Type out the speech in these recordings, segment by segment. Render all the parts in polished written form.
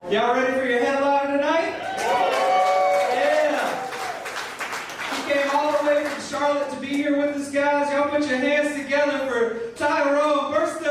Y'all ready for your headliner tonight? Yeah! He came all the way from Charlotte to be here with us, guys. Y'all put your hands together for Tyrone Burston!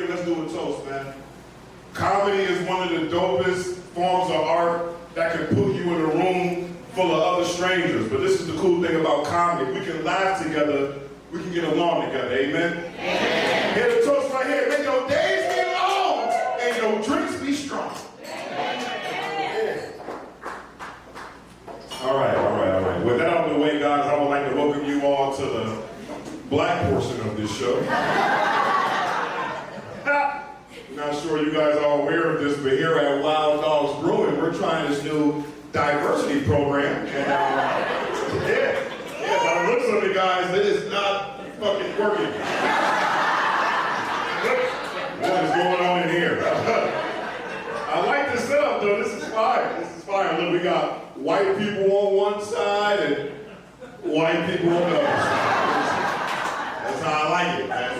Let's do a toast, man. Comedy is one of the dopest forms of art that can put you in a room full of other strangers. But this is the cool thing about comedy. We can laugh together, we can get along together, amen? Amen. Here's the toast right here. May your days be long and your drinks be strong. All right. With that out of the way, guys, I would like to welcome you all to the black portion of this show. Not sure you guys are aware of this, but here at Wild Dogs Brewing, we're trying this new diversity program. And by the looks of it, guys, it is not fucking working. What is going on in here? I like the setup, though. This is fire. Look, we got white people on one side and white people on the other side. That's how I like it, man.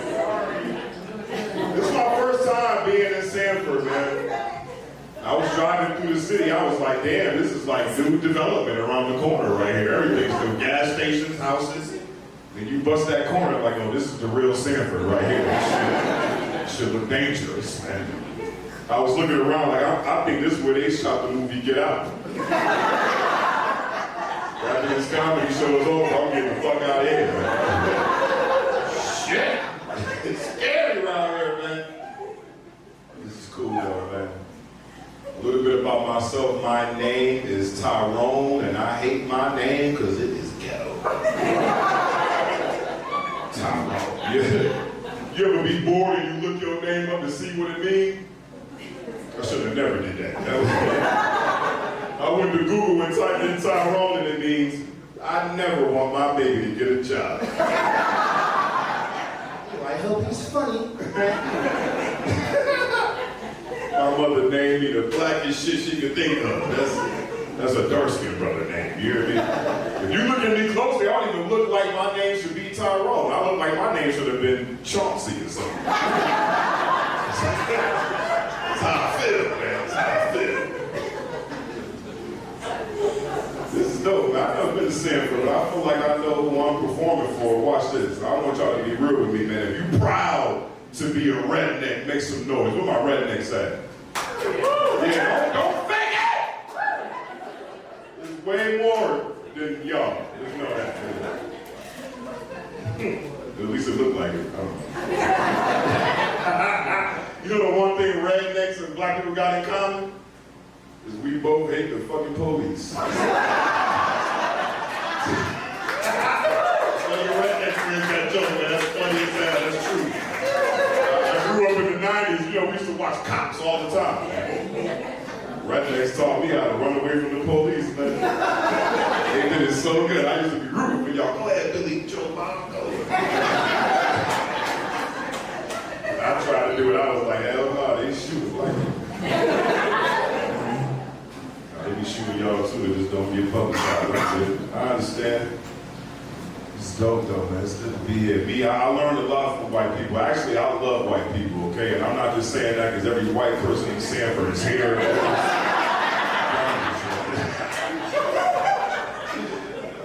This is my first time being in Sanford, man. I was driving through the city, I was like, damn, this is like new development around the corner right here. Everything's new gas stations, houses. Then you bust that corner like, oh, this is the real Sanford right here. This shit look dangerous, man. I was looking around like, I think this is where they shot the movie Get Out. After this comedy show is over, I'm getting the fuck out of here, man. Shit! It's scary around here, man. This is cool, though, man. A little bit about myself. My name is Tyrone, and I hate my name because it is ghetto. Tyrone. You ever be bored and you look your name up and see what it means? I should have never did that. I went to Google and typed in Tyrone, and it means, I never want my baby to get a job. I hope he's funny. My mother named me the blackest shit she could think of. That's a dark-skinned brother name, you hear me? If you look at me closely, I don't even look like my name should be Tyrone. I look like my name should have been Chauncey or something. That's how I feel, man. That's how I feel. This is dope, man. I've never been to Sanford, but I feel like I know who I'm performing for. Watch this. I want y'all to be real with me, man. If you're proud to be a redneck, make some noise. Where my rednecks at? Yeah, don't fake it! There's way more than y'all. Just know that. At least it looked like it. You know the one thing rednecks and black people got in common? Is we both hate the fucking police. Well, your redneck friends got joke, man. That's funny as hell. That's true. I grew up in the 90s, you know, we used to watch cops all the time. Rednecks taught me how to run away from the police, man. They did it so good. I used to be rooting for y'all. Go ahead, Billy Joe Bob, go ahead. I tried to do it, I was like, hell no, they shoot like they be shooting y'all too, it just don't get publicized. That's it. I understand. It's dope though, man. It's good to be here. I learned a lot from white people. Actually, I love white people, okay? And I'm not just saying that because every white person in Sanford is here.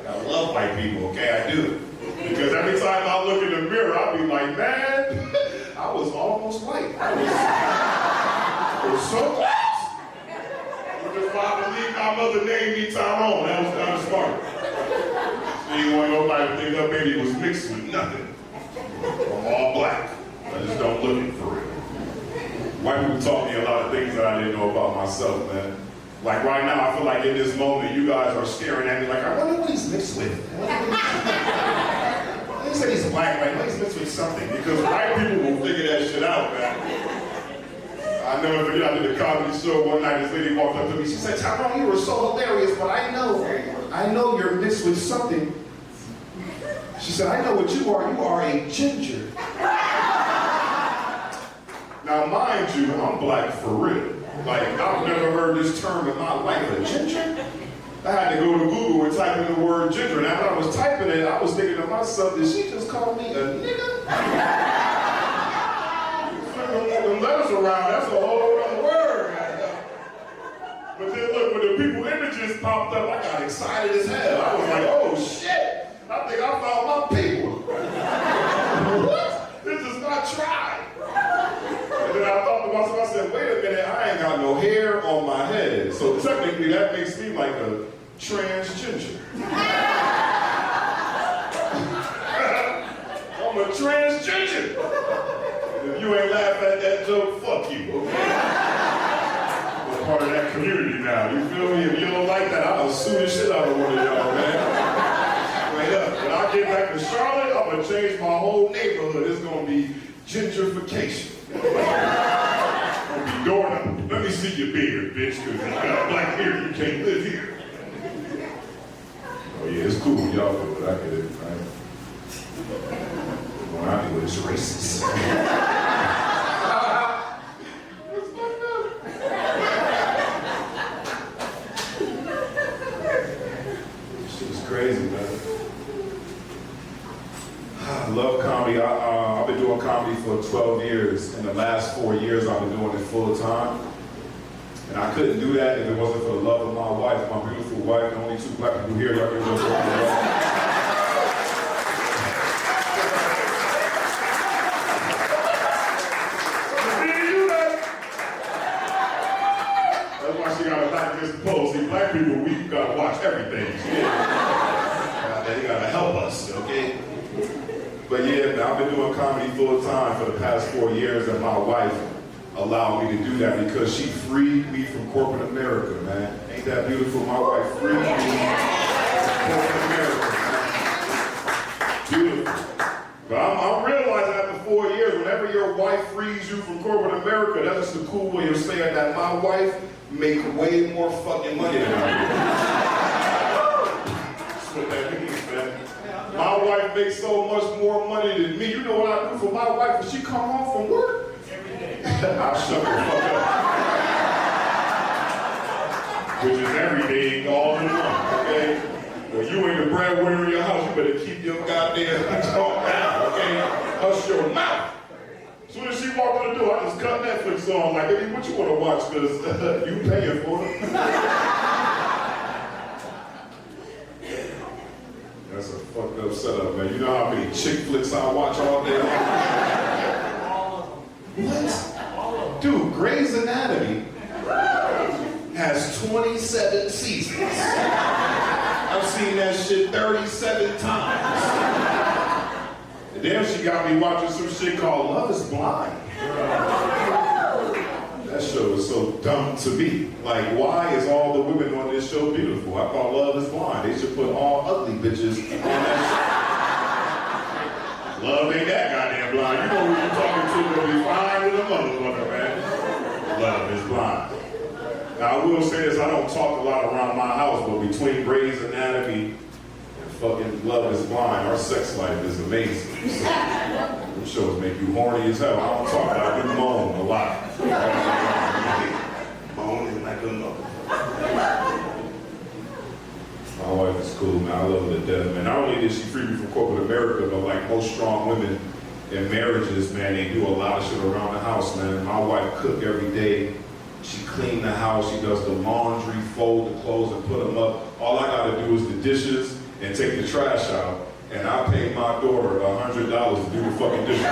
I love white people, okay? I do. Because every time I look in the mirror, I'll be like, man, I was almost white. I was so close. Because I believe my mother named me Tyrone. That was kind of smart. She didn't want nobody to think her baby was mixed with nothing. I'm all black. I just don't look it for real. White people taught me a lot of things that I didn't know about myself, man. Like right now, I feel like in this moment, you guys are staring at me like, I wonder what he's mixed with. They said he's black, right? He's mixed with something, because white people will figure that shit out, man. I never forget, I did a comedy show one night, this lady walked up to me, she said, Tyrone, you were so hilarious, but I know you're mixed with something. She said, I know what you are a ginger. Now mind you, I'm black for real. Like, I've never heard this term in my life, a ginger. I had to go to Google and type in the word ginger. Now when I was typing it, I was thinking to myself, did she just call me a nigga? Them letters around, that's a whole other word. But then look, when the people images popped up, I got excited as hell. I was like, oh shit, I think I found my people. What? This is my tribe. And then I thought to myself, I said, wait a minute, I ain't got no hair on my head. So technically that makes me like a transgender. I'm a transgender. If you ain't laughing at that joke, fuck you, okay? I'm part of that community now, you feel me? If you don't like that, I'll sue the shit out of one of y'all, man. Straight up. When I get back to Charlotte, I'm gonna change my whole neighborhood. It's gonna be gentrification. Gonna be door number. Let me see your beard, bitch, because if you got a black beard, you can't live here. Oh yeah, it's cool when y'all do it, I get it, right? When I do it, it's racist. It's fucked up. Shit is crazy, man. I love comedy. I've been doing comedy for 12 years. In the last 4 years, I've been doing it full time. And I couldn't do that if it wasn't for the love of my wife, my beautiful wife, and only 2 black people here. Y'all can just walk around. That's why she got to back against the pole. See, black people, we got to watch everything. They got to help us, okay? But yeah, man, I've been doing comedy full time for the past 4 years, and my wife allowed me to do that because she freed me from corporate America, man. Ain't that beautiful? My wife freed me from corporate America, man. Beautiful. But I'm realizing after 4 years, whenever your wife frees you from corporate America, that's just a cool way of saying that my wife make way more fucking money than I do. That's what that means, man. My wife makes so much more money than me. You know what I do for my wife when she come home from work? Every day. I shut the fuck up. Which is every day, all in one, okay? Well, you ain't the breadwinner in your house, you better keep your goddamn talk down, okay? Hush your mouth. As soon as she walked in the door, I just cut Netflix on. Like, baby, what you want to watch? Because you paying for it. That's a fucked up setup, man. You know how many chick flicks I watch all day long? What? Dude, Grey's Anatomy has 27 seasons. I've seen that shit 37 times. And then she got me watching some shit called Love is Blind. That show is so dumb to me. Like, why is all the women on this show beautiful? I thought Love is Blind. They should put all ugly bitches on that show. Love ain't that goddamn blind. You know who you're talking to, gonna be fine with a motherfucker, man. Love is Blind. Now, I will say this, I don't talk a lot around my house, but between Grey's Anatomy and fucking Love is Blind, our sex life is amazing. Those shows make you horny as hell. I don't talk, but I do moan a lot. Moaning like a motherfucker. My wife is cool, man. I love her to death, man. Not only did she free me from corporate America, but like most strong women in marriages, man, they do a lot of shit around the house, man. My wife cook every day. She clean the house, she does the laundry, fold the clothes and put them up. All I gotta do is the dishes and take the trash out. And I pay my daughter $100 to do the fucking dishes.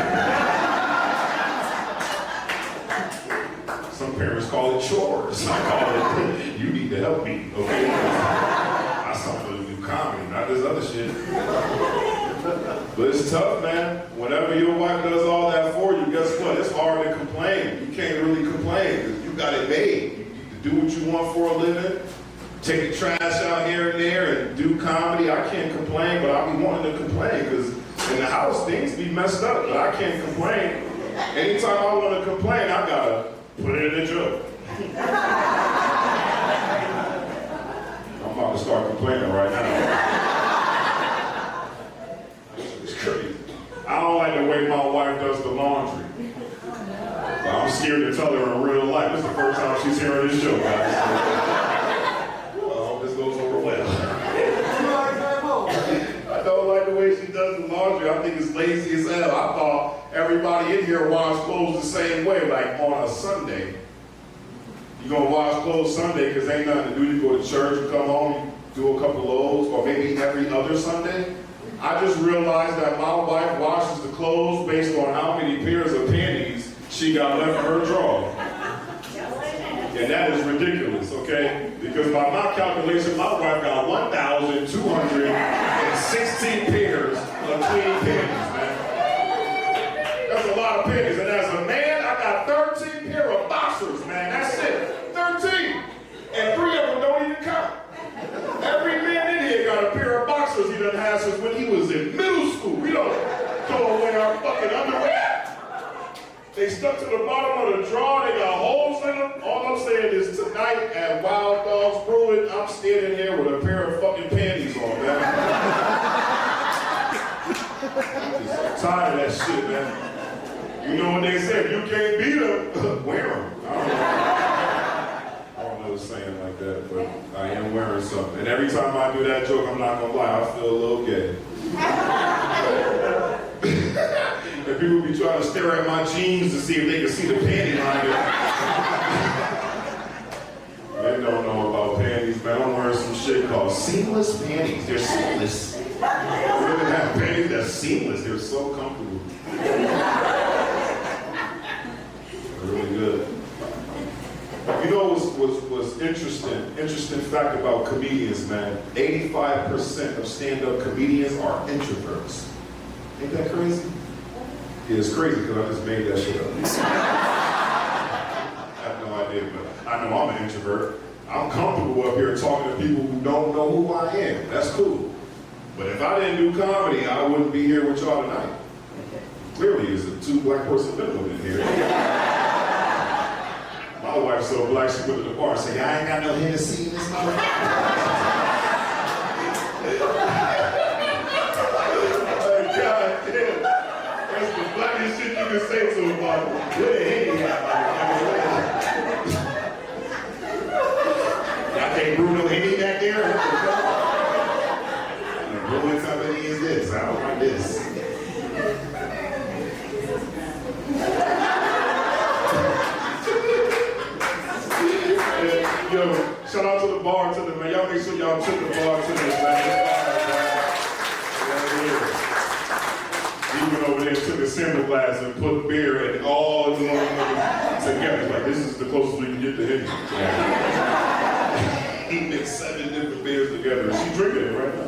Some parents call it chores. I call it, you need to help me, okay? I suffer to do comedy, not this other shit. But it's tough, man. Whenever your wife does all that for you, guess what? It's hard to complain. You can't really complain. You got it made. The do what you want for a living, take the trash out here and there and do comedy. I can't complain, but I be wanting to complain because in the house things be messed up, but I can't complain. Anytime I want to complain, I gotta put it in a joke. I'm about to start complaining right now. It's crazy. I don't like the way my wife does the laundry. I'm scared to tell her in real life. This is the first time she's hearing this show, guys. Well, I hope this goes over well. I don't like the way she does the laundry. I think it's lazy as hell. I thought everybody in here washes clothes the same way, like on a Sunday. You gonna wash clothes Sunday because ain't nothing to do. You go to church, you come home, you do a couple loads, or maybe every other Sunday. I just realized that my wife washes the clothes based on how many pairs of panties she got left in her drawer. And that is ridiculous, okay? Because by my calculation, my wife got 1,216 pairs of clean panties, man. That's a lot of panties. And as a man, I got 13 pair of boxers, man. That's it. 13. And 3 of them don't even count. Every man in here got a pair of boxers he done had since when he was in middle school. We don't throw away our fucking underwear. They stuck to the bottom of the drawer. They got holes in them. All I'm saying is tonight at Wild Dogs Brewing, I'm standing here with a pair of fucking panties on, man. I'm just tired of that shit, man. You know what they say, if you can't beat them, wear them. I don't know the saying like that, but I am wearing something. And every time I do that joke, I'm not gonna lie, I feel a little gay. And people be trying to stare at my jeans to see if they can see the panty line. They don't know about panties, man. I'm wearing some shit called seamless panties. They're seamless. Women have panties that's seamless. They're so comfortable. They're really good. You know what's interesting fact about comedians, man. 85% of stand-up comedians are introverts. Ain't that crazy? Yeah, it's crazy because I just made that shit up. I have no idea, but I know I'm an introvert. I'm comfortable up here talking to people who don't know who I am. That's cool. But if I didn't do comedy, I wouldn't be here with y'all tonight. Clearly, there's a 2 black person minimum in here. My wife's so black, she went to the bar and said, I ain't got no Hennessy in this motherfucker. Blackest shit you can say to a bottle. Where the hell you at, y'all can't brew no Henny back there? The brewing company is this. I don't like this. Yo, shout out to the bartender, man. Y'all make sure y'all tip the bartenders, man. He went over there and took a sample glass and put beer and all of them together. Like, this is the closest we can get to him. He mixed 7 different beers together. She's drinking it right now.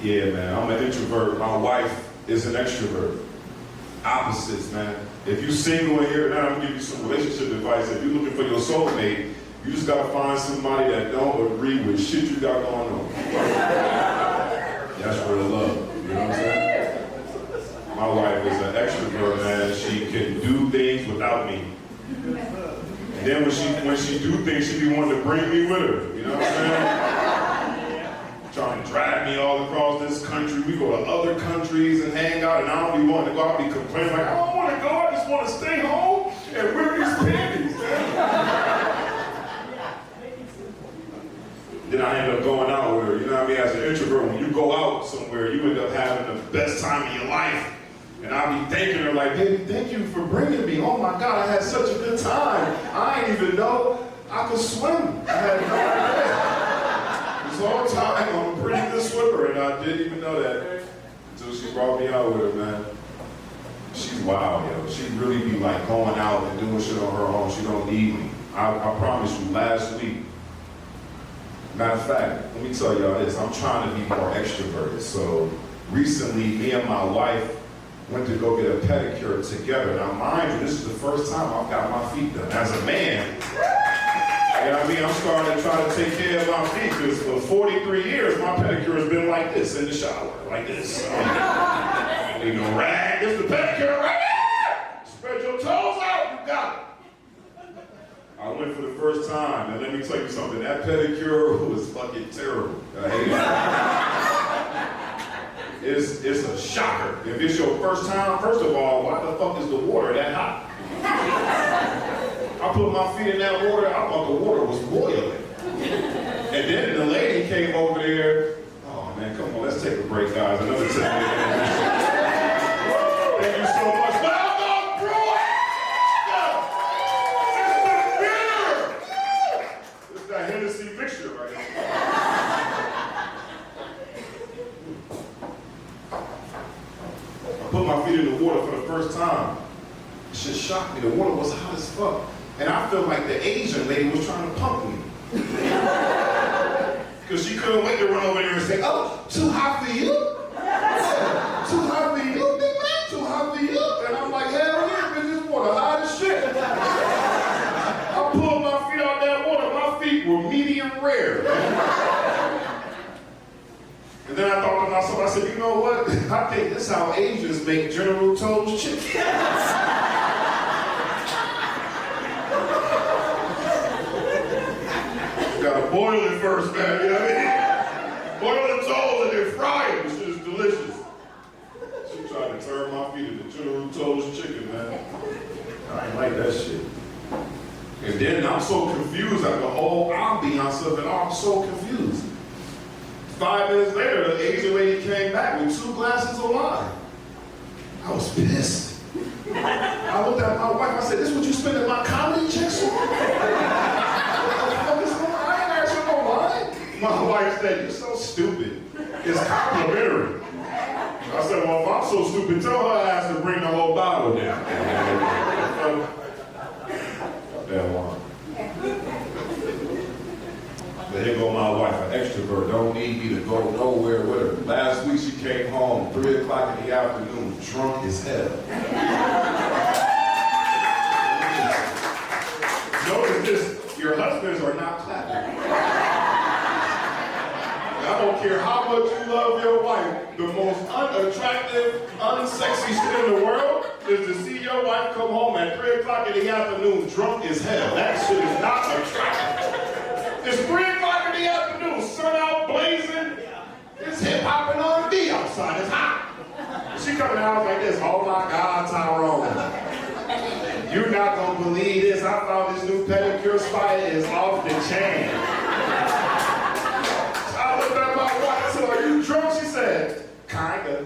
Yeah, man, I'm an introvert. My wife is an extrovert. Opposites, man. If you're single in here, now I'm gonna give you some relationship advice. If you're looking for your soulmate, you just gotta find somebody that don't agree with shit you got going on. That's real love, you know what I'm saying? My wife is an extrovert, man. She can do things without me. And then when she do things, she be wanting to bring me with her, you know what I'm saying? Trying to drag me all across this country. We go to other countries and hang out, and I don't be wanting to go. I'll be complaining like, I don't want to go, I just want to stay home and wear these panties, man. Then I end up going out with her, you know what I mean? As an introvert, when you go out somewhere, you end up having the best time of your life. And I'll be thanking her like, baby, thank you for bringing me. Oh my God, I had such a good time. I didn't even know I could swim. I had no idea. This whole time, I'm a pretty good swimmer, and I didn't even know that until she brought me out with her, man. She's wild, yo. She really be like going out and doing shit on her own. She don't need me. I promise you, last week, matter of fact, let me tell y'all this, I'm trying to be more extroverted. So recently, me and my wife, went to go get a pedicure together. Now, mind you, this is the first time I've got my feet done. As a man, you know what I mean? I'm starting to try to take care of my feet because for 43 years, my pedicure has been like this in the shower, like this. Ain't no rag, this is the pedicure right here. Spread your toes out, you got it. I went for the first time, and let me tell you something, that pedicure was fucking terrible. I hate it. It's a shocker. If it's your first time, first of all, why the fuck is the water that hot? I put my feet in that water, I thought the water was boiling. And then the lady came over there. Oh man, come on, let's take a break, guys. Another 10 minutes. Thank you so much. Wild Dogs Brewing! This is that Hennessy mixture right here. I put my feet in the water for the first time. It just shocked me. The water was hot as fuck. And I felt like the Asian lady was trying to pump me. Because she couldn't wait to run over there and say, oh, too hot for you? Too hot for you, big man? Too hot for you? And I'm like, hell yeah, bitch, this water hot as shit. I pulled my feet out that water. My feet were medium rare. And then I thought to myself, I said, you know what? I think this is how Asians make General Tso's chicken. Gotta boil it first, man, you know what I mean? Boil the toes and then fry it. This shit is delicious. She tried to turn my feet into General Tso's chicken, man. I ain't like that shit. And then I'm so confused at the whole ambiance of it all. I'm so confused. 5 minutes later, the Asian lady came back with 2 glasses of wine. I was pissed. I looked at my wife, I said, this is what you spending my comedy checks on? My wife said, you're so stupid. It's complimentary. I said, well, if I'm so stupid, tell her ass to bring the whole bottle down. Damn wine. But here go my wife, an extrovert, don't need me to go nowhere with her. Last week she came home, 3 o'clock in the afternoon, drunk as hell. Notice this, your husbands are not clapping. I don't care how much you love your wife, the most unattractive, unsexy shit in the world is to see your wife come home at 3 o'clock in the afternoon drunk as hell. That shit is not attractive. It's 3 o'clock in the afternoon, sun out blazing, it's hip-hop and R&B outside, it's hot. She coming out like this, oh my God, Tyrone. You're not gonna believe this, I found this new pedicure spot, it's off the chain. Are you drunk? She said, kinda.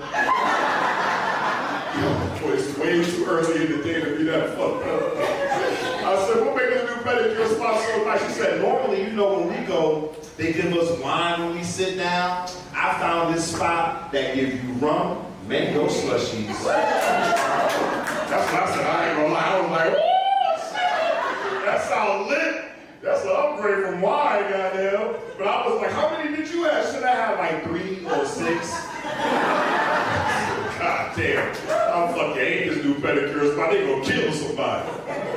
Yo, boy, it's way too early in the day to be that fucked up. I said, what makes this new pedicure spot so nice? She said, normally, you know, when we go, they give us wine when we sit down. I found this spot that gives you rum, mango slushies. That's what I said, I ain't gonna lie. I was like, woo, shit. That sounds lit. That's an upgrade from wine, goddamn. But I was like, how many did you have? Should I have like 3 or 6? God damn. I'm fucking hate this new pedicure spot. They gonna kill somebody.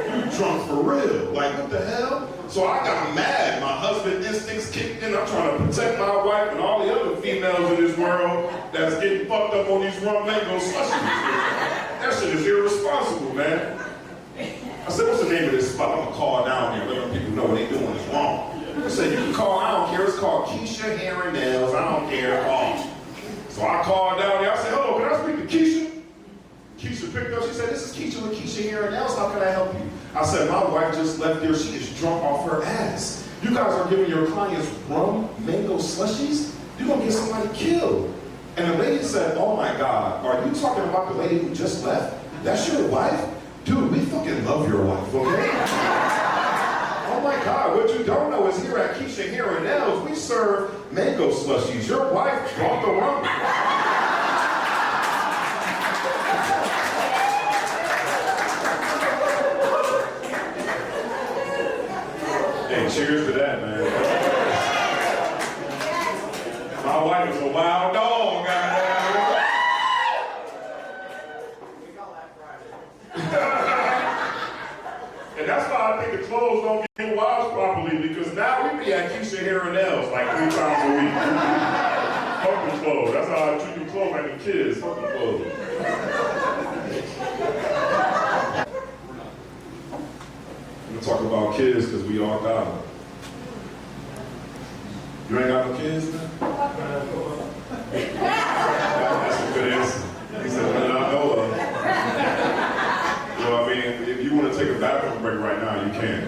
You drunk for real. Like, what the hell? So I got mad. My husband instincts kicked in. I'm trying to protect my wife and all the other females in this world that's getting fucked up on these rum mango slushies. That shit is irresponsible, man. I said, what's the name of this spot? I'm gonna call down here, let them people know what they doing is wrong. I said, you can call, I don't care, it's called Keisha Hair and Nails, I don't care, call. So I called down there, I said, hello, can I speak to Keisha? Keisha picked up, she said, this is Keisha with Keisha Hair and Nails, how can I help you? I said, my wife just left there, she is drunk off her ass. You guys are giving your clients rum mango slushies? You're gonna get somebody killed. And the lady said, oh my God, are you talking about the lady who just left? That's your wife? Dude, we fucking love your wife, okay? Oh my God, what you don't know is here at Keisha Hair and Nails, we serve mango slushies. Your wife brought the rum. Hey, cheers to that, man. My wife is a wild dog, goddamn. don't get wives properly because now we be at Keisha hair and nails like 3 times a week. Fucking clothes. That's how I treat the clothes like the kids. Fucking clothes. I'm gonna talk about kids because we all got them. You ain't got no kids, man? That's a good answer. He said, "None I know of." Well, I mean, if you want to take a bathroom break right now, you can.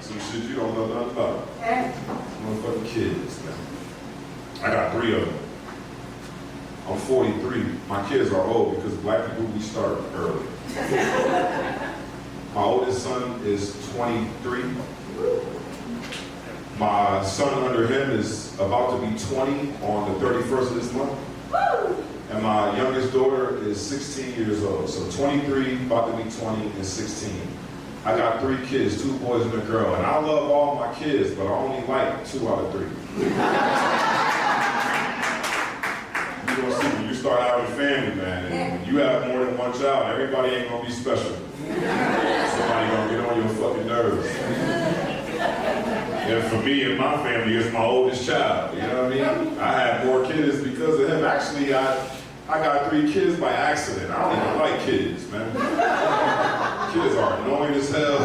Some shit you don't know nothing about. Motherfucking kids, man. I got 3 of them. I'm 43. My kids are old because black people, we start early. My oldest son is 23. My son under him is about to be 20 on the 31st of this month. And my youngest daughter is 16 years old. So 23, about to be 20, and 16. I got 3 kids, 2 boys and a girl. And I love all my kids, but I only like 2 out of 3. You're gonna see when you start having a family, man, and when you have more than 1 child, everybody ain't gonna be special. Somebody gonna get on your fucking nerves. And for me and my family, it's my oldest child, you know what I mean? I have more kids because of him. Actually, I got 3 kids by accident. I don't even like kids, man. Kids are annoying as hell.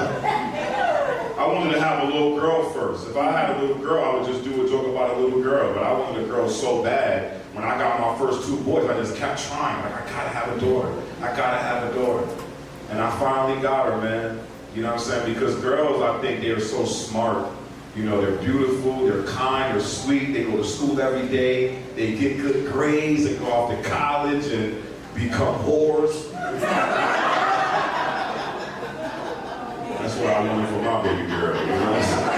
I wanted to have a little girl first. If I had a little girl, I would just do a joke about a little girl, but I wanted a girl so bad. When I got my first 2 boys, I just kept trying. Like, I gotta have a daughter. I gotta have a daughter. And I finally got her, man. You know what I'm saying? Because girls, I think they're so smart. You know, they're beautiful, they're kind, they're sweet, they go to school every day, they get good grades, they go off to college and become whores. That's what I wanted for my baby girl, you know what I'm saying?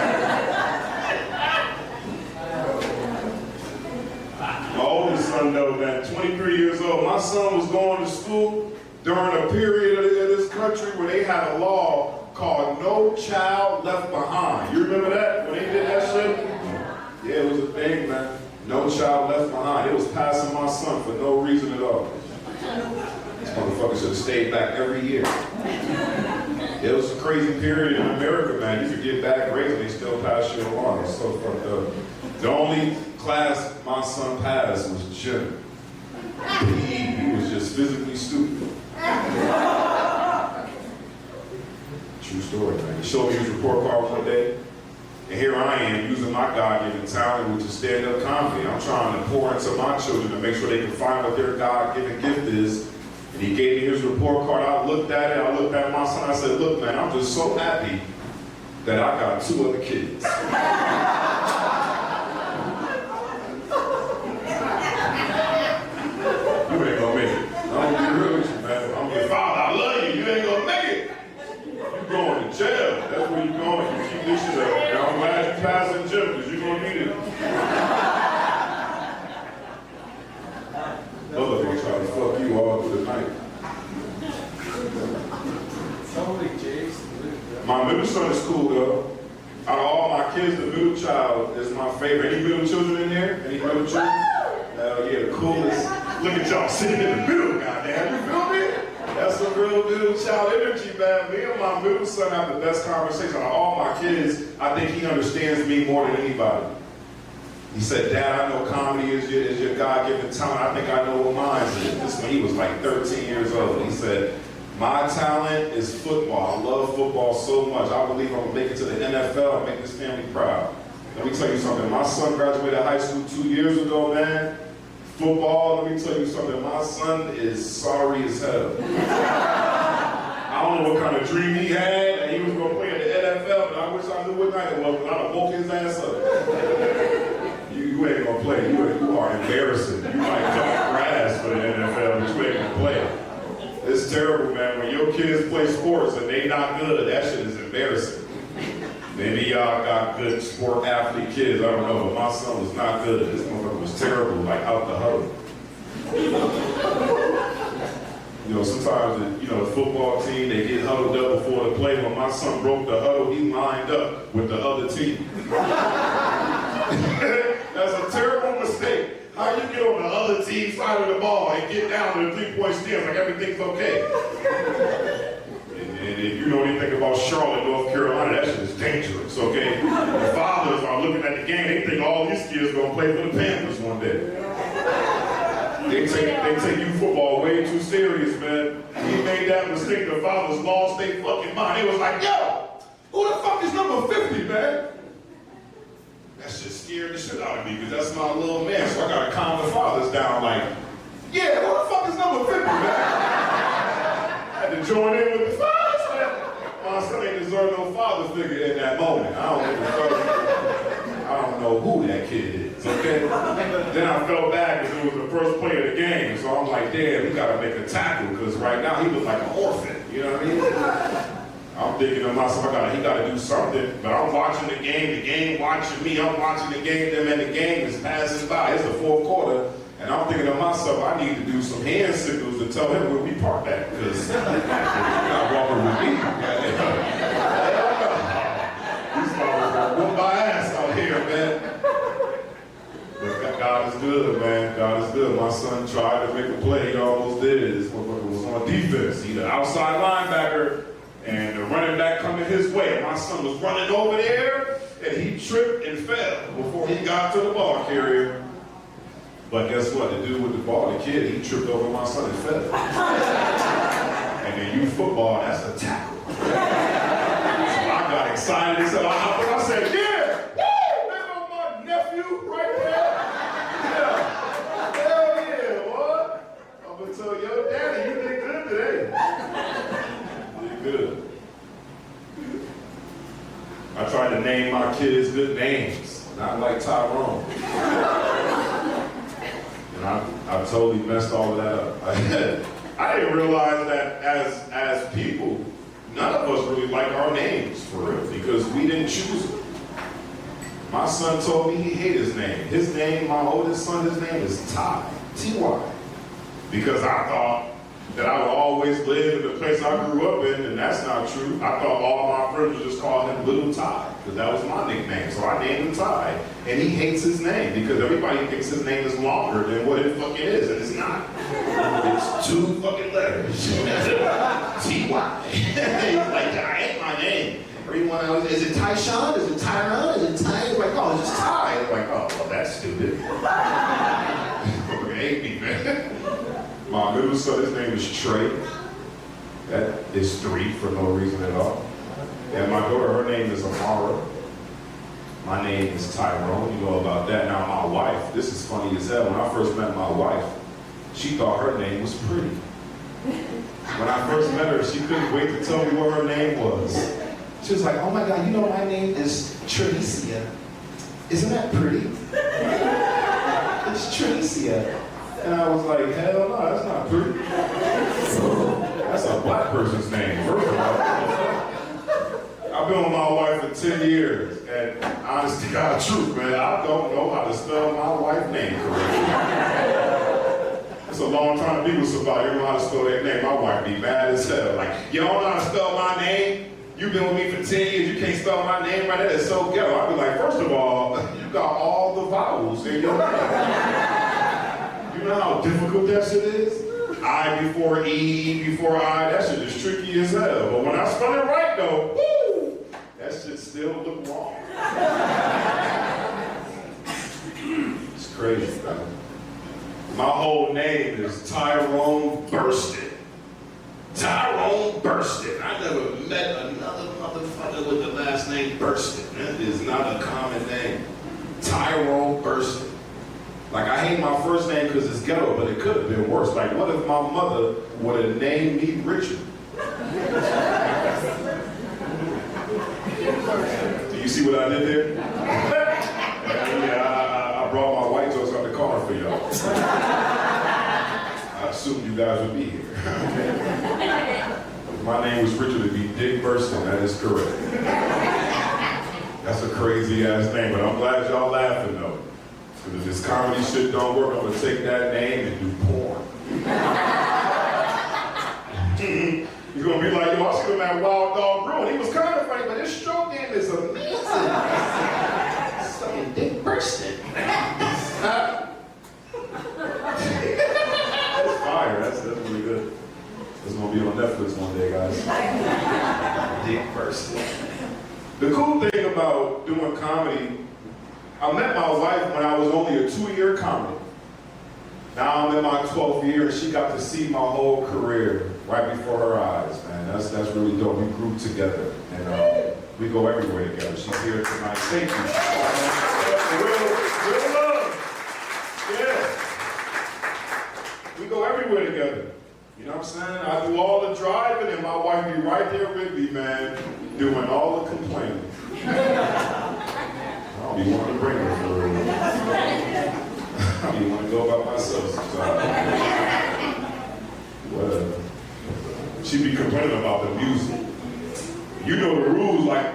My oldest son, though, man, 23 years old, my son was going to school during a period of this country where they had a law called No Child Left Behind. You remember that? When they did that shit? Yeah, it was a thing, man. No Child Left Behind. It was passing my son for no reason at all. This motherfucker should have stayed back every year. It was a crazy period in America, man. You could get bad grades and they still pass you along. It's so fucked up. The only class my son passed was gym. He was just physically stupid. True story, man. He showed me his report card one day, and here I am using my God-given talent, which is stand-up comedy. I'm trying to pour into my children to make sure they can find what their God-given gift is. And he gave me his report card. I looked at it. I looked at my son. I said, "Look, man, I'm just so happy that I got 2 other kids." You ain't gonna make it. I'm gonna be real with you, man. I'm your father. I love you. You ain't gonna make it. You're going to jail. That's where you're going. You keep this shit up. And I'm glad you passed in gym because you're gonna need it. Mother gonna try to fuck you all through the night. My middle son is cool though. Out of all my kids, the middle child is my favorite. Any middle children in here? Any middle children? Hell yeah, the coolest. Look at y'all sitting in the middle, goddamn. You feel me? That's some real middle child energy, man. Me and my middle son have the best conversation. Out of all my kids, I think he understands me more than anybody. He said, "Dad, I know comedy is your God-given talent. I think I know what mine is." This when he was like 13 years old. He said, "My talent is football. I love football so much. I believe I'm gonna make it to the NFL and make this family proud." Let me tell you something. My son graduated high school 2 years ago, man. Football, let me tell you something. My son is sorry as hell. I don't know what kind of dream he had that he was gonna play in the NFL, but I wish I knew what night it was, because I'd have woke his ass up. You ain't gonna play. You are embarrassing. You might cut grass for the NFL, but you ain't gonna play. It's terrible, man. When your kids play sports and they not good, that shit is embarrassing. Maybe y'all got good sport athlete kids, I don't know, but my son was not good. This motherfucker was terrible, like out the huddle. You know, sometimes the football team, they get huddled up before the play. When my son broke the huddle, he lined up with the other team. That's a terrible mistake. How you get on the other team's side of the ball and get down to the 3-point stance like everything's okay? And if you know anything about Charlotte, North Carolina, that shit is dangerous, okay? The fathers are looking at the game, they think all these kids are gonna play for the Panthers one day. They take youth football way too serious, man. He made that mistake, the fathers lost their fucking mind. They was like, yo, who the fuck is number 50, man? That shit scared the shit out of me, because that's my little man, so I gotta calm the fathers down like, yeah, who the fuck is number 50, man? I had to join in with the fathers, man. My son ain't deserve no father figure in that moment. I don't know who that kid is, okay? Then I felt bad because it was the first play of the game, so I'm like, damn, we gotta make a tackle, because right now he was like an orphan, you know what I mean? I'm thinking to myself, he gotta do something, but I'm watching the game watching me, I'm watching the game, and the game is passing by. It's the fourth quarter, and I'm thinking to myself, I need to do some hand signals to tell him where we parked at, because he's not walking with me. These fellas gonna whoop my ass out here, man. But God is good, man. God is good. My son tried to make a play, he almost did. This motherfucker was on defense. He's an outside linebacker, and the running back coming his way. My son was running over there, and he tripped and fell before he got to the ball carrier. But guess what? The dude with the ball, the kid, he tripped over my son and fell. And in youth football, that's a tackle. So I got excited. So I said, yeah! Woo! There goes my nephew right there. Yeah. Hell yeah, boy. I'm going to tell your daddy, you did good today. Good. I tried to name my kids good names, not like Tyrone. And I totally messed all of that up. I didn't realize that as people, none of us really like our names for real, because we didn't choose it. My son told me he hated his name. His name, my oldest son, his name is Ty, T-Y. Because I thought that I would always live in the place I grew up in, and that's not true. I thought all my friends would just call him Little Ty, because that was my nickname. So I named him Ty, and he hates his name because everybody thinks his name is longer than what it fucking is, and it's not. It's 2 fucking letters. T-Y. He's like, that ain't my name. Everyone else, is it Tyshawn? Is it Tyrone? Is it Ty? It's like, oh, it's just Ty. I'm like, oh, well, that's stupid. Fucking hate me, man. My middle son, his name is Trey. That is 3 for no reason at all. And my daughter, her name is Amara. My name is Tyrone. You know about that. Now my wife, this is funny as hell. When I first met my wife, she thought her name was pretty. When I first met her, she couldn't wait to tell me what her name was. She was like, oh my God, you know my name is Tricia. Isn't that pretty? It's Tricia. And I was like, hell no, that's not pretty. That's a black person's name, first of all. I've been with my wife for 10 years, and honest to God truth, man, I don't know how to spell my wife's name correctly. It's a long time to be with somebody, you don't know how to spell their name. My wife be mad as hell. Like, you don't know how to spell my name? You've been with me for 10 years, you can't spell my name right? That is so ghetto. I'd be like, first of all, you got all the vowels in your name. You know how difficult that shit is? I before E, before I, that shit is tricky as hell. But when I spell it right though, woo, that shit still look wrong. It's crazy, man. My whole name is Tyrone Burston. Tyrone Burston. I never met another motherfucker with the last name Burston. That is not a common name. Tyrone Burston. Like, I hate my first name because it's ghetto, but it could have been worse. Like, what if my mother would have named me Richard? Do you see what I did there? Yeah, I brought my white jokes out the car for y'all. I assumed you guys would be here. If my name was Richard, it'd be Dick Burston. That is correct. That's a crazy ass name, but I'm glad y'all laughing though. Because if this comedy shit don't work, I'm gonna take that name and do porn. He's gonna be like, yo, I see him at Wild Dogs Brewing. He was kind of funny, but his stroke game is amazing. Something Dick Burston. That's fire. That's really good. It's gonna be on Netflix one day, guys. Dick Burston. The cool thing about doing comedy, I met my wife when I was only a 2-year comic. Now I'm in my 12th year, and she got to see my whole career right before her eyes, man. That's really dope. We grew together, and we go everywhere together. She's here tonight. Thank you. Real love. Yeah. We go everywhere together. You know what I'm saying? I do all the driving, and my wife be right there with me, man, doing all the complaining. I'll be wanting to bring her for real. I be want to go by myself sometimes. Whatever. She be complaining about the music. You know the rules, like,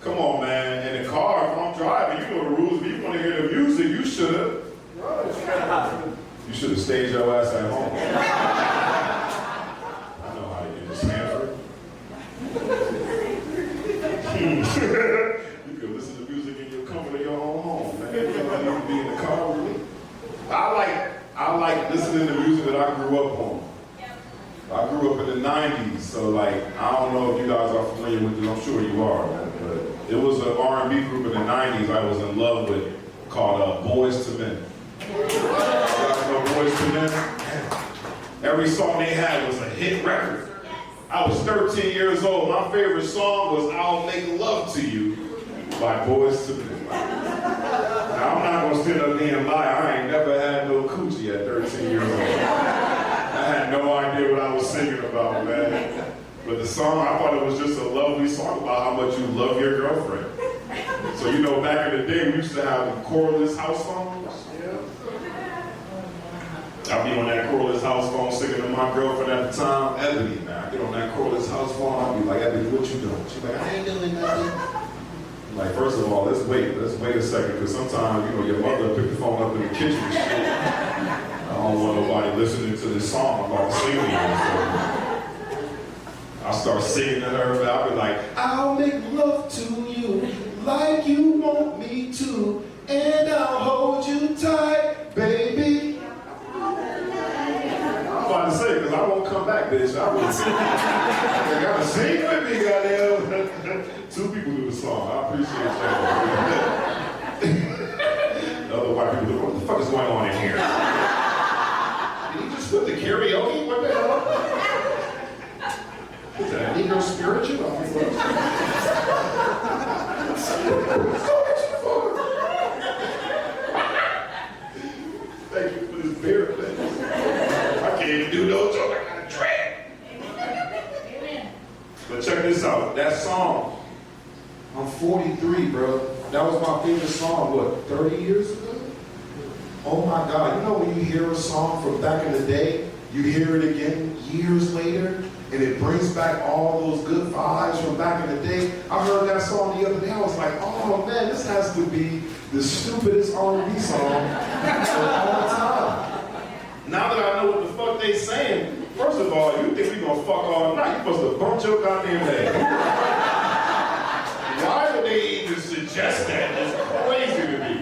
come on, man, in the car, if I'm driving, you know the rules. If you want to hear the music, you should have. You should have stayed your ass at home. I know how to get to Sanford. You can listen to music in your comfort of your own home, man. You don't need to be in the car with me. I like listening to music that I grew up on. I grew up in the 90s, so like, I don't know if you guys are familiar with it, I'm sure you are, man, but it was an R&B group in the 90s I was in love with called Boys to Men. You guys know Boys to Men? Every song they had was a hit record. I was 13 years old. My favorite song was I'll Make Love to You by Boys to Men. Now, I'm not going to sit up there and lie. I ain't never had no coochie at 13 years old. I had no idea what I was singing about, man. But the song, I thought it was just a lovely song about how much you love your girlfriend. So, you know, back in the day, we used to have cordless house phones. I'd be on that cordless house phone singing to my girlfriend at the time, Ebony, man. I get on that cordless house phone, I'd be like, Ebony, what you doing? She's like, I ain't doing nothing. I'm like, first of all, let's wait a second, because sometimes, you know, your mother will pick the phone up in the kitchen and shit. I don't want nobody listening to this song I'm about to sing to you. So I start singing to her, but I'll be like, I'll make love to you like you want me to, and I'll hold you tight, baby. I'm about to say, because I won't come back, bitch. I will sing. You gotta sing with me, goddamn. 2 people do the song. I appreciate y'all. The other white people, what the fuck is going on in here? Did he just put the karaoke? What the hell? Is that Negro spiritual? Thank you for this beer, man. I can't even do no joke. I got a drag. But check this out. That song, I'm 43, bro. That was my favorite song, what, 30 years ago? Oh my God. You know when you hear a song from back in the day, you hear it again years later, and it brings back all those good vibes from back in the day. I heard that song the other day. I was like, oh man, this has to be the stupidest R&B song of all time. Now that I know what the fuck they saying, first of all, you think we gonna fuck all night? You supposed to bump your goddamn head. Why would they even suggest that? It's crazy to me.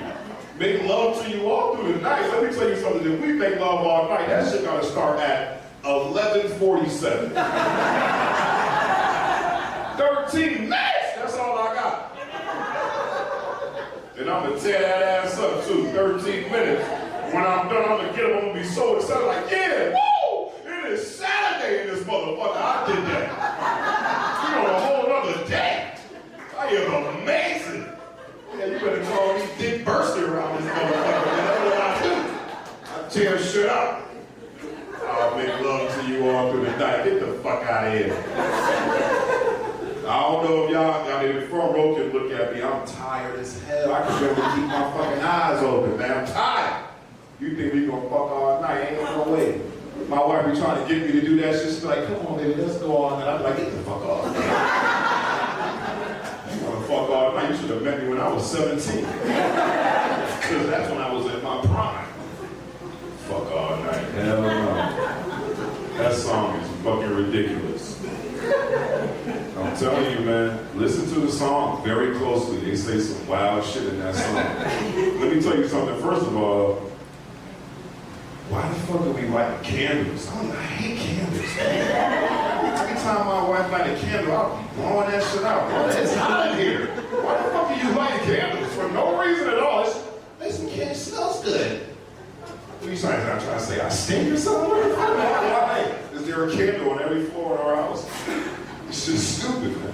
Make love to you all through the night. Let me tell you something. If we make love all night, that shit gotta start at 11:47. 13 minutes. That's all I got. And I'm gonna tear that ass up too. 13 minutes. When I'm done, I'm gonna get up. I'm gonna be so excited. Like, yeah, woo! It is Saturday in this motherfucker. I did that. You know, a whole other day. I am amazing. Yeah, you better call me Dick Burston around this motherfucker. That's what I do. I tear shit up. I'll make love to you all through the night. Get the fuck out of here. I don't know if y'all, I mean, the front row can look at me. I'm tired as hell. I can barely keep my fucking eyes open, man. I'm tired. You think we gonna fuck all night? Ain't no way. My wife be trying to get me to do that shit. She's like, come on, baby, let's go all night. I'm like, get the fuck off. You wanna fuck all night? You should have met me when I was 17. Because that's when I was in my prime. Fuck all night. Hell no. That song is fucking ridiculous. I'm telling you, man, listen to the song very closely. They say some wild shit in that song. Let me tell you something. First of all, why the fuck are we lighting candles? I hate candles, man. time my wife light a candle, I'll be blowing that shit out. Bro, it's hot in here. Why the fuck are you lighting candles? For no reason at all. Listen, kid, it smells good. What are you trying to say? I stink or something? Why? Is there a candle on every floor in our house? It's just stupid, man.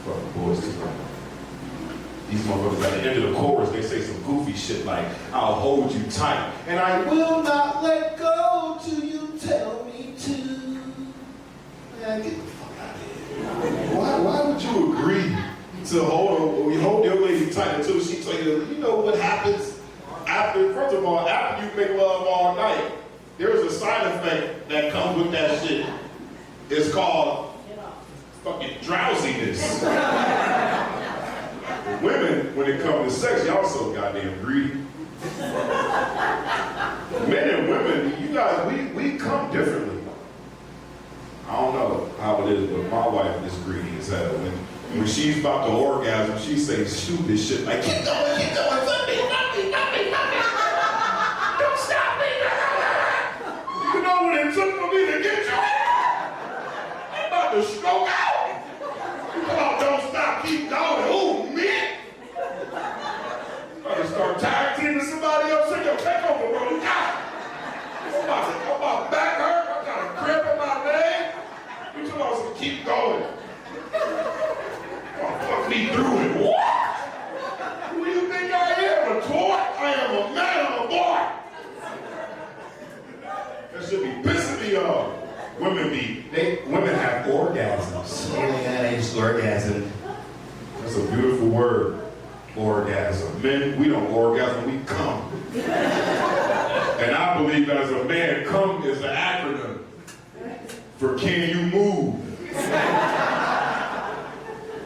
Fucking boys, these motherfuckers at the end of the chorus, they say some goofy shit like, I'll hold you tight, and I will not let go till you tell me to. Man, get the fuck out of here. Why would you agree to hold your lady tight until she tell you, you know what happens after, first of all, after you make love all night, there's a side effect that comes with that shit. It's called fucking drowsiness. Women, when it comes to sex, y'all so goddamn greedy. Men and women, you guys, we come differently. I don't know how it is, but my wife is greedy as hell. When she's about to orgasm, she says stupid shit like, keep going, fuck me. Don't stop me. You know what it took for me to get you? I'm about to stroke out. You come out, don't stop, keep going. Ooh, man. I'm about to start tag teaming somebody else. Say, yo, take over, bro. I'm about to back hurt. I got a cramp in my leg. You come out, so keep going. Fuck me through it. What? Who do you think I am? A toy? I am a man, I'm a boy. That should be pissing me off. Women have orgasms. Yeah, they just orgasm. That's a beautiful word, orgasm. Men, we don't orgasm, we come. And I believe as a man, come is an acronym for can you move?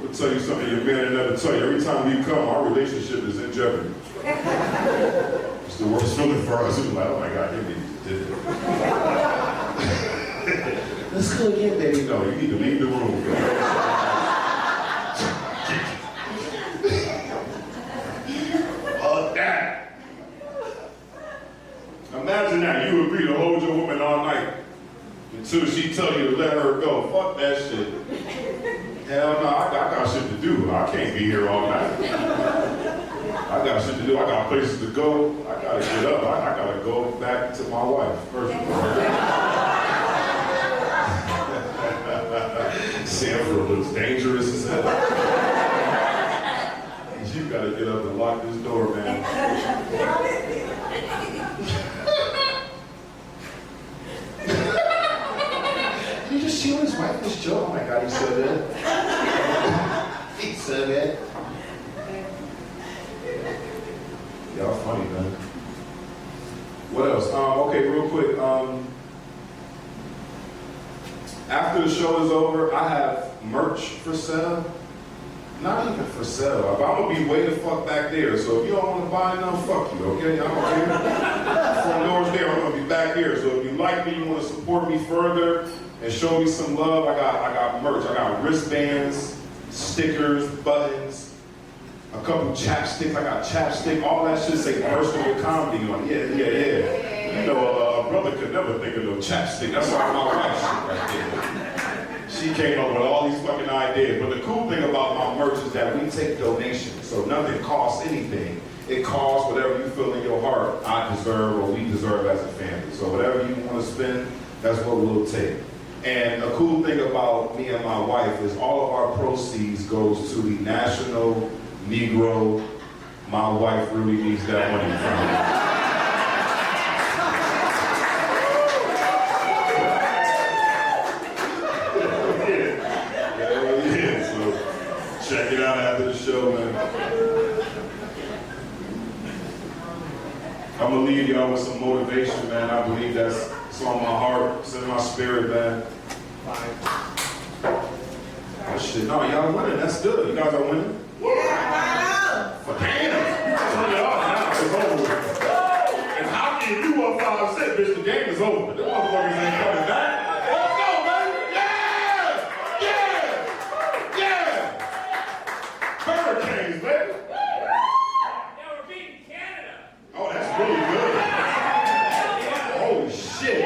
I'll tell you something your man will never tell you. Every time we come, our relationship is in jeopardy. It's the worst feeling for us. It's like, oh my God, you did it. Let's go again, baby. No, you need to leave the room. That. Imagine that. You agree to hold your woman all night until she tell you to let her go. Fuck that shit. Hell no, I got shit to do. I can't be here all night. I got shit to do. I got places to go. I gotta get up. I gotta go back to my wife first of all. Sanford looks dangerous as hell. You gotta get up and lock this door, man. You just see his wife this joke. Oh my God, he's so good. He's so good. Y'all funny, man. What else? Okay, real quick. After the show is over, I have merch for sale. Not even for sale. I'm gonna be way the fuck back there. So if you don't want to buy none, fuck you, okay? I don't care. Front door's there. I'm gonna be back here. So if you like me, you want to support me further and show me some love, I got merch. I got wristbands, stickers, buttons, a couple chapsticks. I got chapstick. All that shit say personal comedy on it. Yeah. You know, a brother could never think of no chapstick. That's all my wife shit right there. She came up with all these fucking ideas. But the cool thing about my merch is that we take donations. So nothing costs anything. It costs whatever you feel in your heart I deserve or we deserve as a family. So whatever you want to spend, that's what we'll take. And a cool thing about me and my wife is all of our proceeds goes to the National Negro. My wife really needs that money from me. Check it out after the show, man. I'm gonna leave y'all with some motivation, man. I believe it's on my heart, it's in my spirit, man. Oh shit, no, y'all winning, that's good. You guys are winning? Yeah, but damn, turn it off now, it's over. And how can you up 5-6, bitch, the game is over. Them motherfuckers ain't coming back. Hurricanes, baby. Now we're beating Canada. Oh, that's really good. Holy shit.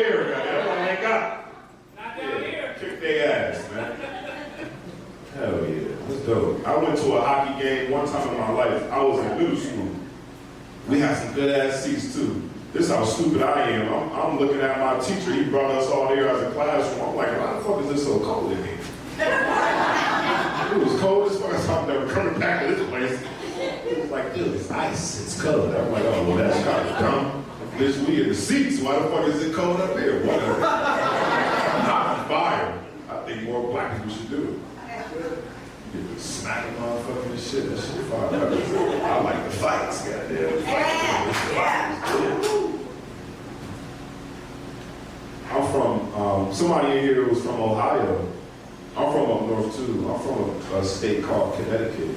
here, man. That's all they got. Not down here. Kick their ass, man. Hell yeah, that's dope. I went to a hockey game one time in my life. I was in middle school. We had some good ass seats too. This is how stupid I am. I'm looking at my teacher. He brought us all here as a classroom. I'm like, why the fuck is this so cold in here? It was cold as fuck. I'm never coming back to this place. It was like, dude, it's ice. It's cold. I'm like, oh, well, that's kind of dumb. Bitch, we in the seats. Why the fuck is it cold up here? Whatever. Hot on fire. I think more black people should do it. You just smack a motherfucker and shit. That shit fire. I like the fights, goddamn. I'm from, somebody in here was from Ohio. I'm from up north too. I'm from a state called Connecticut.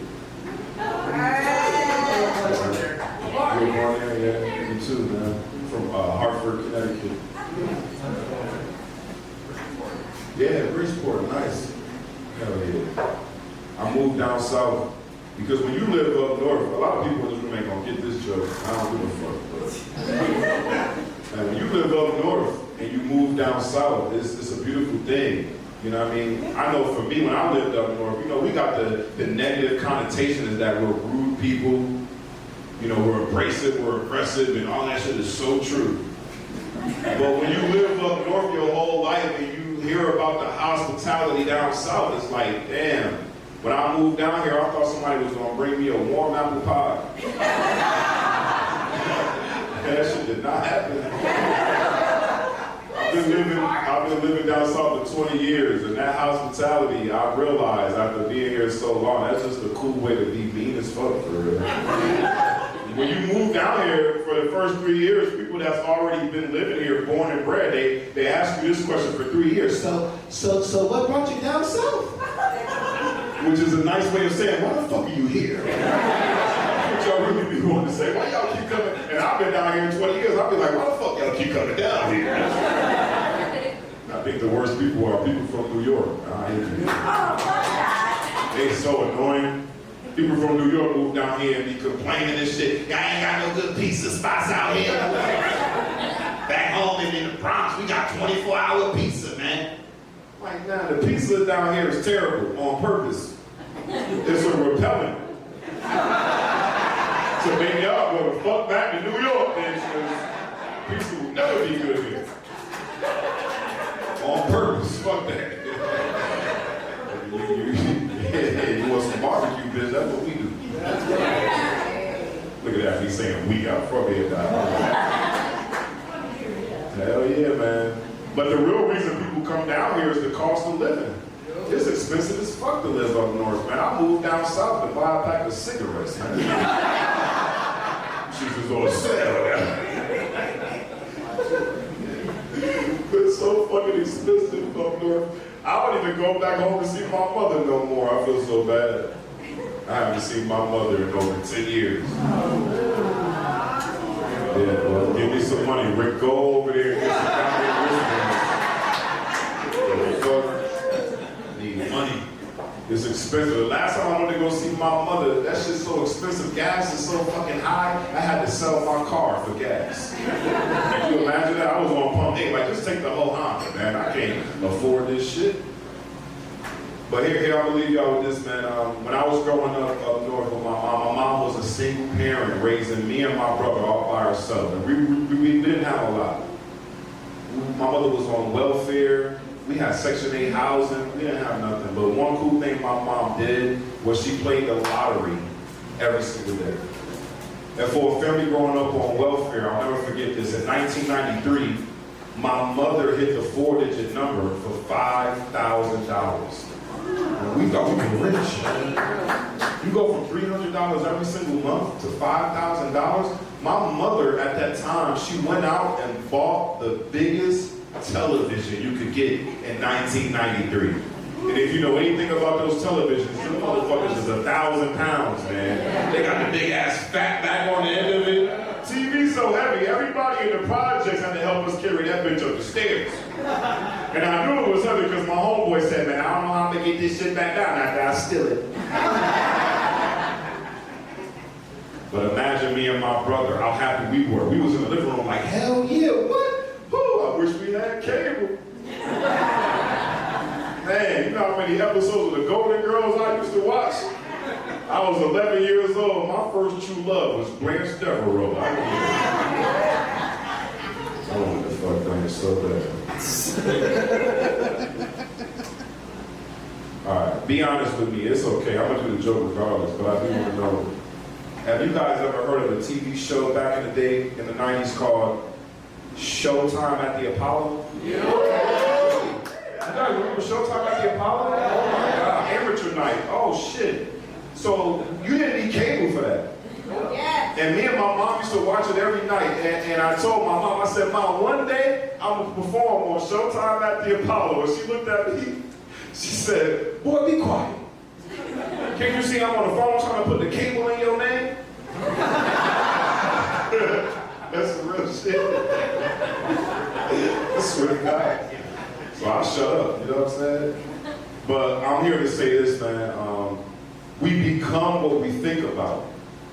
You're born there, yeah, me too, man. From Hartford, Connecticut. Yeah, Bridgeport, nice. Hell yeah. I moved down south because when you live up north, a lot of people in this room ain't gonna get this joke. I don't give a fuck. But when you live up north and you move down south, it's a beautiful thing. You know what I mean? I know for me, when I lived up north, you know, we got the negative connotation is that we're rude people. You know, we're abrasive, we're aggressive, and all that shit is so true. But when you live up north your whole life and you hear about the hospitality down south, it's like, damn. When I moved down here, I thought somebody was gonna bring me a warm apple pie. That shit did not happen. I've been living down south for 20 years, and that hospitality, I realized after being here so long, that's just a cool way to be mean as fuck, for real. When you move down here for the first 3 years, people that's already been living here, born and bred, they ask you this question for 3 years. So what brought you down south? Which is a nice way of saying, why the fuck are you here? What y'all really be wanting to say? Why y'all keep coming? And I've been down here 20 years. I'll be like, why the fuck y'all keep coming down here? I think the worst people are people from New York. I hate them. They so annoying. People from New York move down here and be complaining and shit. Y'all ain't got no good pizza spots out here. Back home in the Bronx, we got 24-hour pizza, man. Like, nah, the pizza down here is terrible on purpose. It's a repellent. So maybe y'all go the fuck back to New York then, because pizza will never be good here. On purpose, fuck that. You want some barbecue, bitch, that's what we do. Look at that, he's saying we got fuck it. Hell yeah, man. But the real reason people come down here is the cost of living. It's expensive as fuck to live up north, man. I moved down south to buy a pack of cigarettes, man. She was on sale. It's so fucking expensive up north. I don't even go back home to see my mother no more. I feel so bad. I haven't seen my mother in over 10 years. Yeah, well, give me some money, Rick. Go over there and get some goddamn need money. It's expensive. The last time I went to go see my mother, that shit's so expensive. Gas is so fucking high, I had to sell my car for gas. Can you imagine that? I was on pump 8, like, just take the whole Honda, man. I can't afford this shit. But here I'm gonna leave y'all with this, man. When I was growing up north with my mom was a single parent raising me and my brother all by herself. And we didn't have a lot. My mother was on welfare. We had Section 8 housing. We didn't have nothing. But one cool thing my mom did was she played the lottery every single day. And for a family growing up on welfare, I'll never forget this. In 1993, my mother hit the 4-digit number for $5,000. We thought we were rich. You go from $300 every single month to $5,000. My mother at that time, she went out and bought the biggest television you could get in 1993. And if you know anything about those televisions, them motherfuckers is 1,000 pounds, man. They got the big ass fat back on the end of it. TV so heavy, everybody in the projects had to help us carry that bitch up the stairs. And I knew it was heavy because my homeboy said, man, I don't know how to get this shit back down after I steal it. But imagine me and my brother, how happy we were. We was in the living room like, hell yeah, what? Who? I wish we man. Cable. Man, you know how many episodes of The Golden Girls I used to watch? I was 11 years old. My first true love was Blanche Devereaux. I wanted to fuck Blanche so bad. All right, be honest with me. It's okay. I'm going to do the joke regardless, but I do want to know. Have you guys ever heard of a TV show back in the day, in the 90s, called Showtime at the Apollo? Yeah. You guys remember Showtime at the Apollo? Oh my God, amateur night. Oh shit. So you didn't need cable for that. Yes. And me and my mom used to watch it every night. And I told my mom, I said, Mom, one day I'm going to perform on Showtime at the Apollo. And she looked at me, she said, boy, be quiet. Can't you see I'm on the phone trying to put the cable in your name? That's some real shit. I swear to God. So I'll shut up, you know what I'm saying? But I'm here to say this, man. We become what we think about.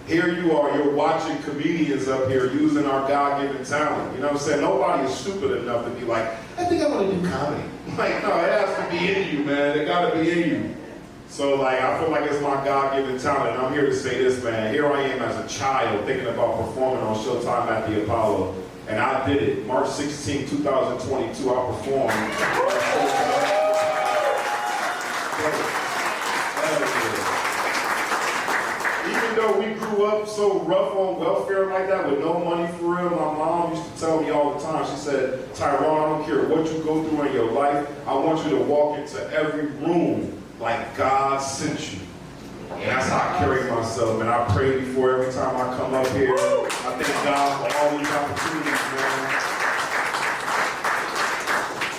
Here you are, you're watching comedians up here using our God-given talent. You know what I'm saying? Nobody is stupid enough to be like, I think I want to do comedy. Like, no, it has to be in you, man. It got to be in you. So, like, I feel like it's my God-given talent. And I'm here to say this, man. Here I am as a child thinking about performing on Showtime at the Apollo. And I did it. March 16, 2022, I performed. Even though we grew up so rough on welfare like that with no money for real, my mom used to tell me all the time, she said, Tyrone, I don't care what you go through in your life, I want you to walk into every room like God sent you. And that's how I carry myself, and I pray before every time I come up here. I thank God for all these opportunities, man.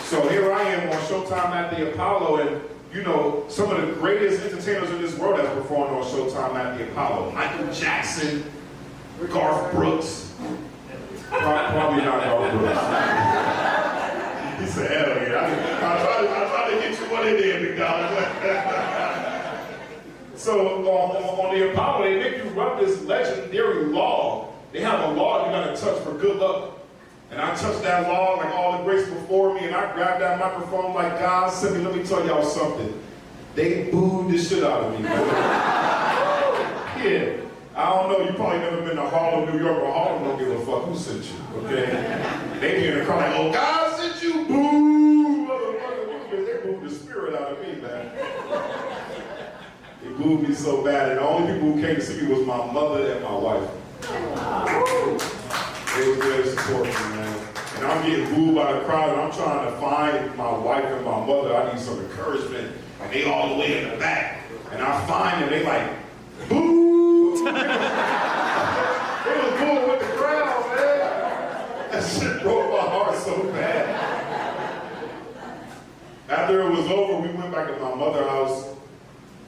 So here I am on Showtime at the Apollo, and you know, some of the greatest entertainers in this world have performed on Showtime at the Apollo. Michael Jackson, Garth Brooks. Probably not Garth Brooks. He said, hell yeah. I tried to get you one in there, big dog. So on the Apollo, they make you rub this legendary log. They have a log you gotta touch for good luck. And I touched that log like all the greats before me, and I grabbed that microphone like God sent me. Let me tell y'all something. They booed the shit out of me, man. Yeah. I don't know, you probably never been to Harlem, New York, but Harlem don't give a fuck who sent you, okay? They be in the car like, oh, God sent you, boo! Motherfucker, they booed the spirit out of me, man. They booed me so bad, and the only people who came to see me was my mother and my wife. They were there to support me, man. And I'm getting booed by the crowd, and I'm trying to find my wife and my mother. I need some encouragement. And they all the way in the back. And I find them, they like, boo! They was booing with the crowd, man. That shit broke my heart so bad. After it was over, we went back to my mother's house,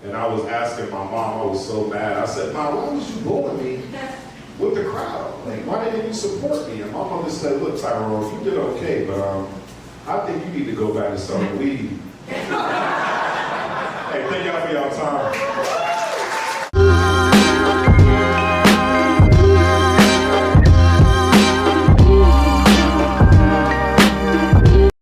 and I was asking my mom, I was so mad. I said, Mom, why was you booing me with the crowd? Like, why didn't you support me? And my mother said, look, Tyrone, you did okay, but I think you need to go back to selling weed. Hey, thank y'all for y'all time.